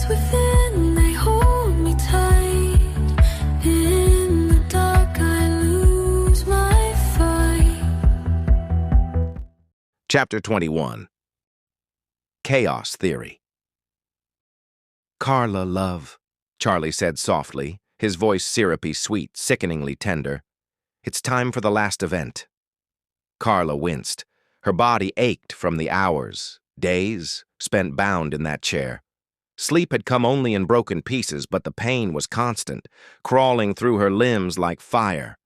within, they hold me tight. In the dark, I lose my fight. Chapter 21. Chaos Theory. "Carla, love," Charlie said softly, his voice syrupy sweet, sickeningly tender. "It's time for the last event." Carla winced. Her body ached from the hours, days, spent bound in that chair. Sleep had come only in broken pieces, but the pain was constant, crawling through her limbs like fire.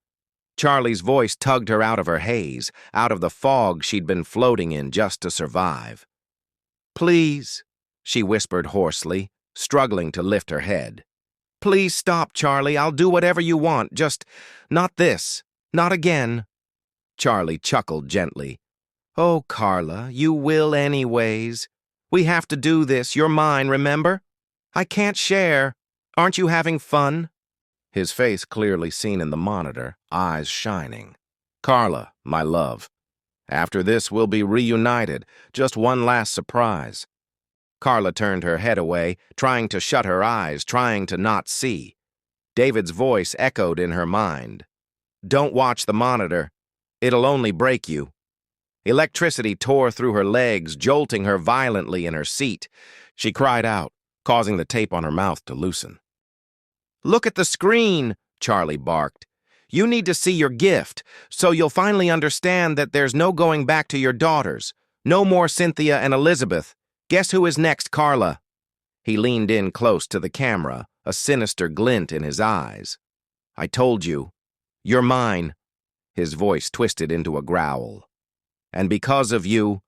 Charlie's voice tugged her out of her haze, out of the fog she'd been floating in just to survive. "Please," she whispered hoarsely, struggling to lift her head. "Please stop, Charlie. I'll do whatever you want. Just not this. Not again." Charlie chuckled gently. "Oh, Carla, you will anyways. We have to do this. You're mine, remember? I can't share. Aren't you having fun?" His face clearly seen in the monitor, eyes shining. "Carla, my love. After this, we'll be reunited. Just one last surprise." Carla turned her head away, trying to shut her eyes, trying to not see. David's voice echoed in her mind. "Don't watch the monitor. It'll only break you." Electricity tore through her legs, jolting her violently in her seat. She cried out, causing the tape on her mouth to loosen. "Look at the screen," Charlie barked. "You need to see your gift, so you'll finally understand that there's no going back to your daughters. No more Cynthia and Elizabeth. Guess who is next, Carla?" He leaned in close to the camera, a sinister glint in his eyes. "I told you. You're mine." His voice twisted into a growl. "And because of you,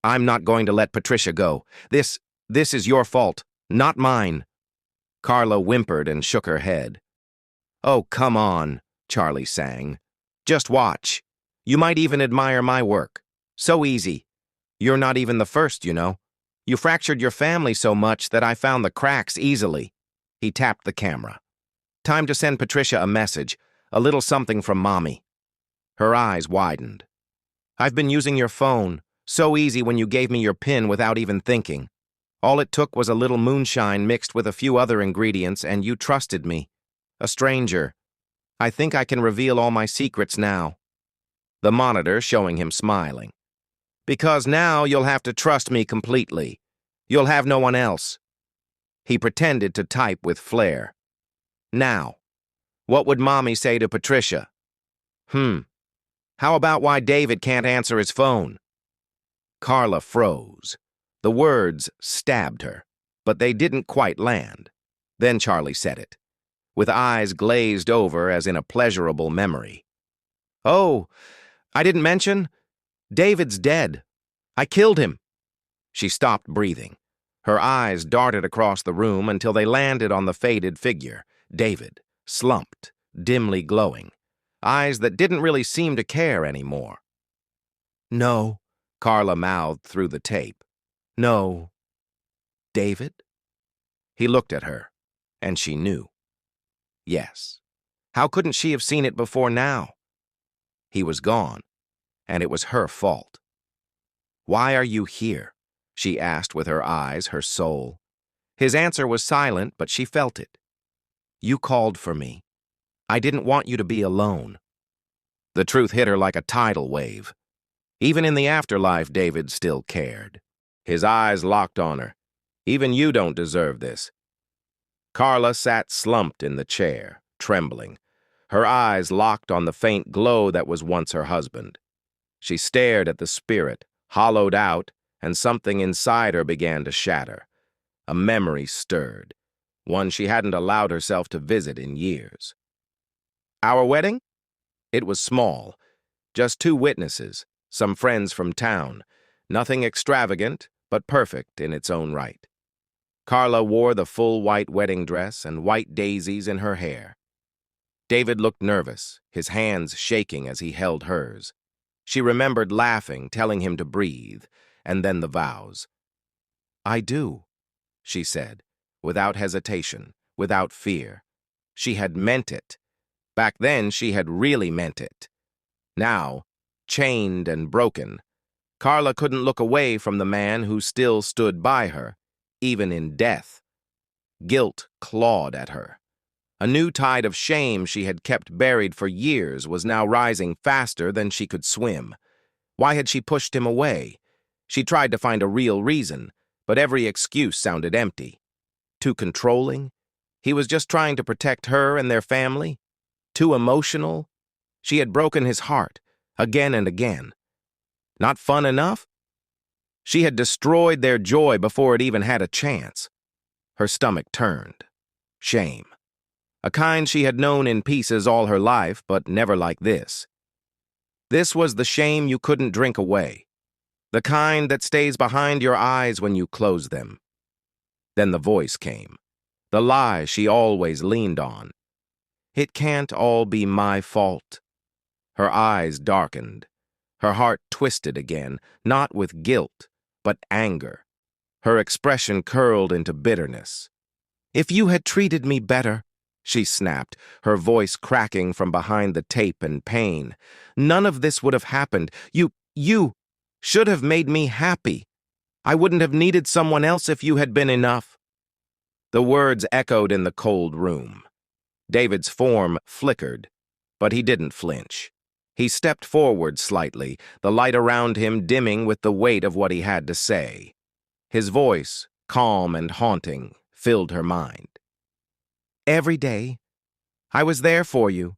I'm not going to let Patricia go. This is your fault, not mine." Carla whimpered and shook her head. "Oh, come on," Charlie sang. "Just watch. You might even admire my work. So easy. You're not even the first, you know. You fractured your family so much that I found the cracks easily." He tapped the camera. "Time to send Patricia a message, a little something from Mommy." Her eyes widened. "I've been using your phone. So easy when you gave me your PIN without even thinking. All it took was a little moonshine mixed with a few other ingredients, and you trusted me. A stranger. I think I can reveal all my secrets now." The monitor showing him smiling. "Because now you'll have to trust me completely. You'll have no one else." He pretended to type with flair. "Now, what would Mommy say to Patricia? How about why David can't answer his phone?" Carla froze. The words stabbed her, but they didn't quite land. Then Charlie said it, with eyes glazed over as in a pleasurable memory. "Oh, I didn't mention? David's dead. I killed him." She stopped breathing. Her eyes darted across the room until they landed on the faded figure, David, slumped, dimly glowing. Eyes that didn't really seem to care anymore. "No," Carla mouthed through the tape. "No." "David?" He looked at her, and she knew. Yes. How couldn't she have seen it before now? He was gone, and it was her fault. "Why are you here?" she asked with her eyes, her soul. His answer was silent, but she felt it. "You called for me. I didn't want you to be alone." The truth hit her like a tidal wave. Even in the afterlife, David still cared. His eyes locked on her. "Even you don't deserve this." Carla sat slumped in the chair, trembling, her eyes locked on the faint glow that was once her husband. She stared at the spirit, hollowed out, and something inside her began to shatter. A memory stirred, one she hadn't allowed herself to visit in years. Our wedding? It was small. Just 2 witnesses, some friends from town. Nothing extravagant, but perfect in its own right. Carla wore the full white wedding dress and white daisies in her hair. David looked nervous, his hands shaking as he held hers. She remembered laughing, telling him to breathe, and then the vows. "I do," she said, without hesitation, without fear. She had meant it. Back then, she had really meant it. Now, chained and broken, Carla couldn't look away from the man who still stood by her, even in death. Guilt clawed at her. A new tide of shame she had kept buried for years was now rising faster than she could swim. Why had she pushed him away? She tried to find a real reason, but every excuse sounded empty. Too controlling? He was just trying to protect her and their family? Too emotional? She had broken his heart, again and again. Not fun enough? She had destroyed their joy before it even had a chance. Her stomach turned. Shame. A kind she had known in pieces all her life, but never like this. This was the shame you couldn't drink away. The kind that stays behind your eyes when you close them. Then the voice came. The lie she always leaned on. It can't all be my fault. Her eyes darkened. Her heart twisted again, not with guilt, but anger. Her expression curled into bitterness. If you had treated me better, she snapped, her voice cracking from behind the tape in pain. None of this would have happened. You should have made me happy. I wouldn't have needed someone else if you had been enough. The words echoed in the cold room. David's form flickered, but he didn't flinch. He stepped forward slightly, the light around him dimming with the weight of what he had to say. His voice, calm and haunting, filled her mind. Every day, I was there for you,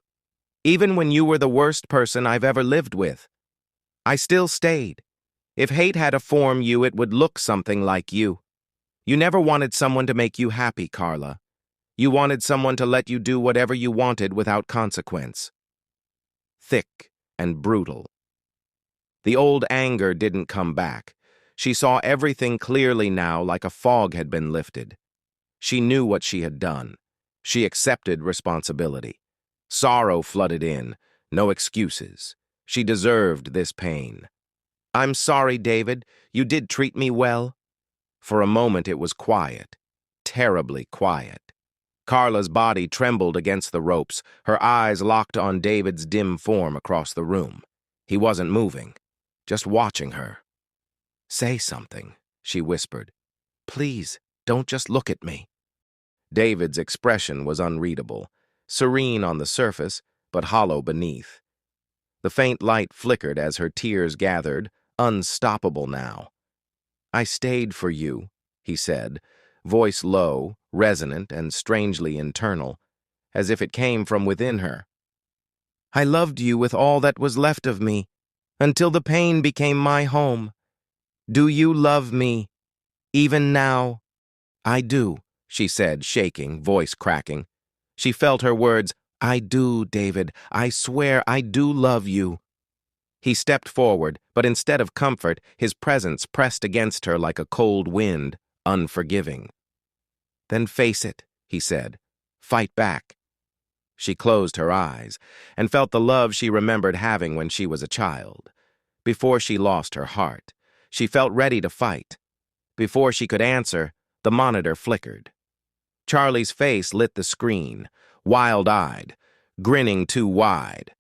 even when you were the worst person I've ever lived with. I still stayed. If hate had a form you, it would look something like you. You never wanted someone to make you happy, Carla. You wanted someone to let you do whatever you wanted without consequence. Thick and brutal. The old anger didn't come back. She saw everything clearly now, like a fog had been lifted. She knew what she had done. She accepted responsibility. Sorrow flooded in, no excuses. She deserved this pain. I'm sorry, David. You did treat me well. For a moment it was quiet, terribly quiet. Carla's body trembled against the ropes, her eyes locked on David's dim form across the room. He wasn't moving, just watching her. Say something, she whispered. Please, don't just look at me. David's expression was unreadable, serene on the surface, but hollow beneath. The faint light flickered as her tears gathered, unstoppable now. I stayed for you, he said, voice low, resonant, and strangely internal, as if it came from within her. I loved you with all that was left of me, until the pain became my home. Do you love me, even now? I do, she said, shaking, voice cracking. She felt her words. I do, David. I swear I do love you. He stepped forward, but instead of comfort, his presence pressed against her like a cold wind, unforgiving. Then face it, he said. Fight back. She closed her eyes and felt the love she remembered having when she was a child. Before she lost her heart, she felt ready to fight. Before she could answer, the monitor flickered. Charlie's face lit the screen, wild-eyed, grinning too wide.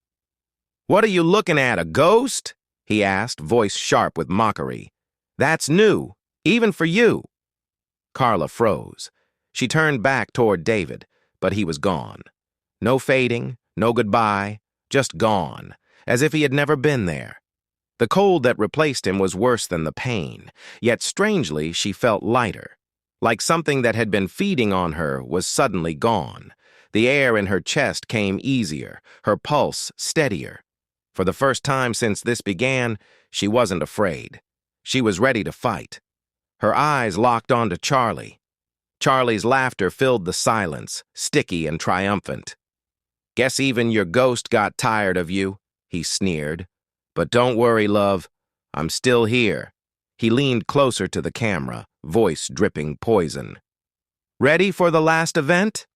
What are you looking at, a ghost? He asked, voice sharp with mockery. That's new, even for you. Carla froze. She turned back toward David, but he was gone. No fading, no goodbye, just gone, as if he had never been there. The cold that replaced him was worse than the pain, yet strangely she felt lighter, like something that had been feeding on her was suddenly gone. The air in her chest came easier, her pulse steadier. For the first time since this began, she wasn't afraid. She was ready to fight. Her eyes locked onto Charlie. Charlie's laughter filled the silence, sticky and triumphant. Guess even your ghost got tired of you, he sneered. But don't worry, love. I'm still here. He leaned closer to the camera, voice dripping poison. Ready for the last event?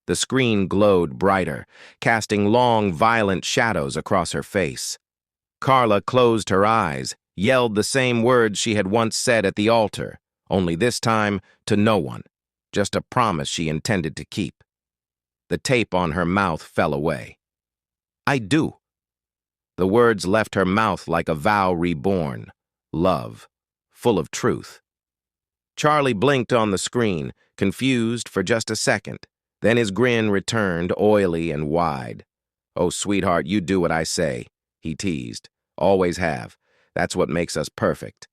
The screen glowed brighter, casting long, violent shadows across her face. Carla closed her eyes, yelled the same words she had once said at the altar, only this time to no one, just a promise she intended to keep. The tape on her mouth fell away. I do. The words left her mouth like a vow reborn, love, full of truth. Charlie blinked on the screen, confused for just a second. Then his grin returned, oily and wide. "Oh, sweetheart, you do what I say," he teased. "Always have. That's what makes us perfect."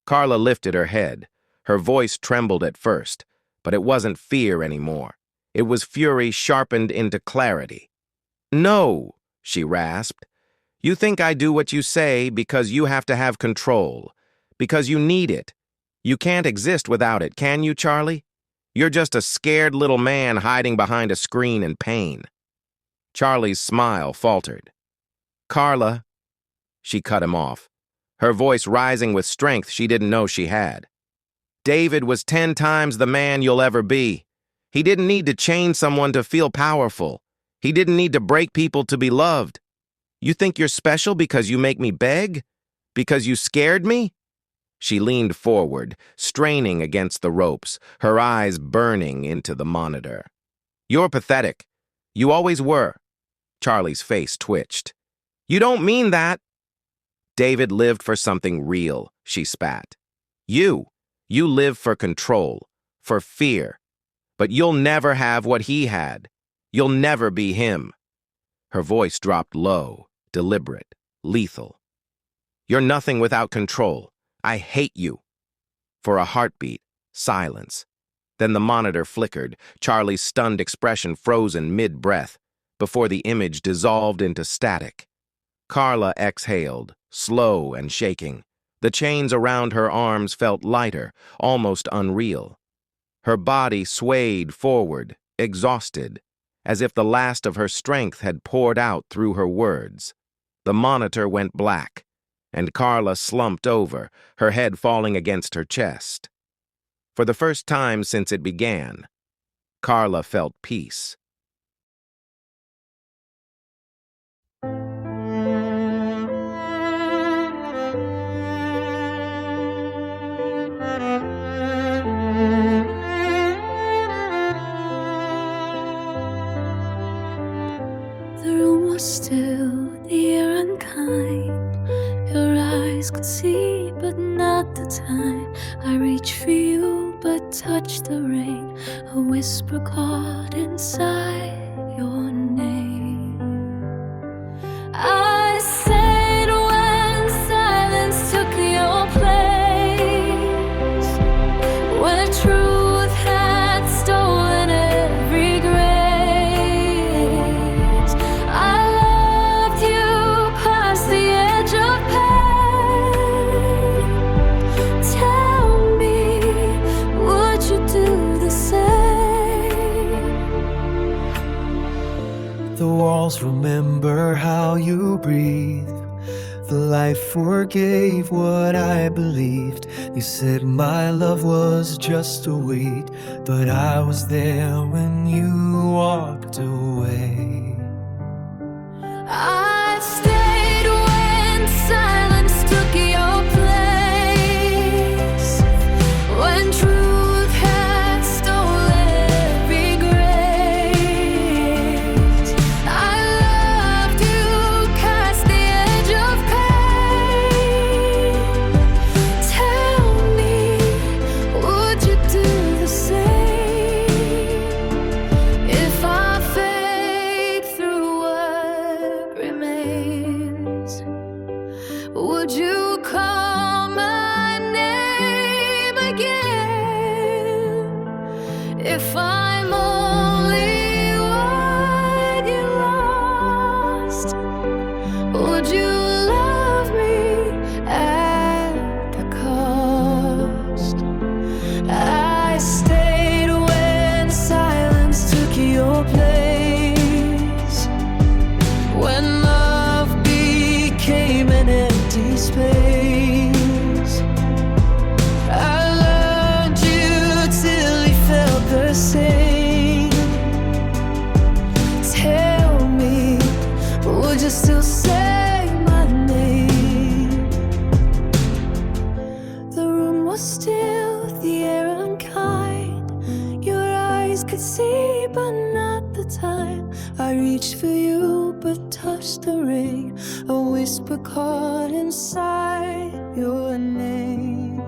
Carla lifted her head. Her voice trembled at first, but it wasn't fear anymore. It was fury sharpened into clarity. "No," she rasped. "You think I do what you say because you have to have control, because you need it. You can't exist without it, can you, Charlie? You're just a scared little man hiding behind a screen in pain." Charlie's smile faltered. "Carla," she cut him off, her voice rising with strength she didn't know she had. "David was 10 times the man you'll ever be. He didn't need to chain someone to feel powerful. He didn't need to break people to be loved. You think you're special because you make me beg? Because you scared me?" She leaned forward, straining against the ropes, her eyes burning into the monitor. "You're pathetic. You always were." Charlie's face twitched. "You don't mean that." "David lived for something real," she spat. You live for control, for fear. But you'll never have what he had. You'll never be him." Her voice dropped low, deliberate, lethal. "You're nothing without control. I hate you." For a heartbeat, silence. Then the monitor flickered, Charlie's stunned expression frozen mid-breath, before the image dissolved into static. Carla exhaled, slow and shaking. The chains around her arms felt lighter, almost unreal. Her body swayed forward, exhausted, as if the last of her strength had poured out through her words. The monitor went black, and Carla slumped over, her head falling against her chest. For the first time since it began, Carla felt peace. The room was still, the air unkind. Your eyes could see, but not the time. I reached for you, but touched the rain. A whisper caught inside your name. I said when silence took your place, when truth had stolen every grace. I loved you past the edge of pain. Tell me, would you do the same? The walls remember how you breathed. The light forgave what I believed. They said my love was just a weight, but I was there when you walked away. I stayed when silence took your place, when truth had stolen every grace. I loved you past the edge of pain. Tell me, would you do the same? If I fade through what remains, would you call my name again? If I'm only what you lost, would you love me at the cost? I stayed when silence took your place, when love became an empty space. I loved you till you felt the same. Tell me, would you still say my name? The room was still, the air unkind. Your eyes could see, but not the time. I reached for you, but touched the rain. A whisper caught inside your name.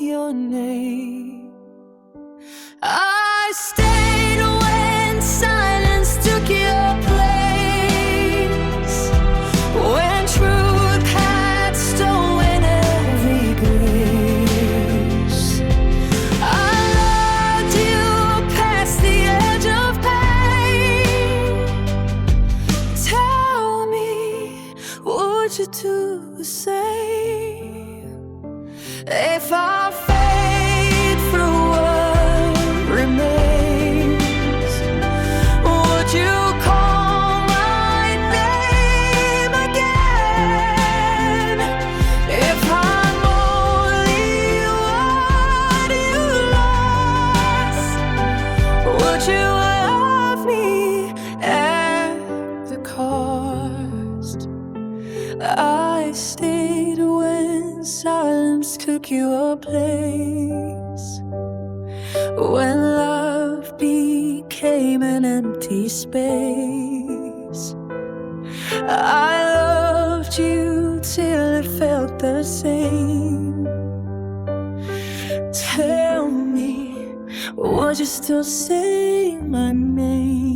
your name. I stayed when silence took your place, when truth had stolen every grace. I loved you past the edge of pain. Tell me, would you do the same if I fade through what remains? Would you call my name again if I'm only what you lost? Would you love me at the cost? I stayed when silence took your place, when love became an empty space. I loved you till it felt the same. Tell me, would you still say my name?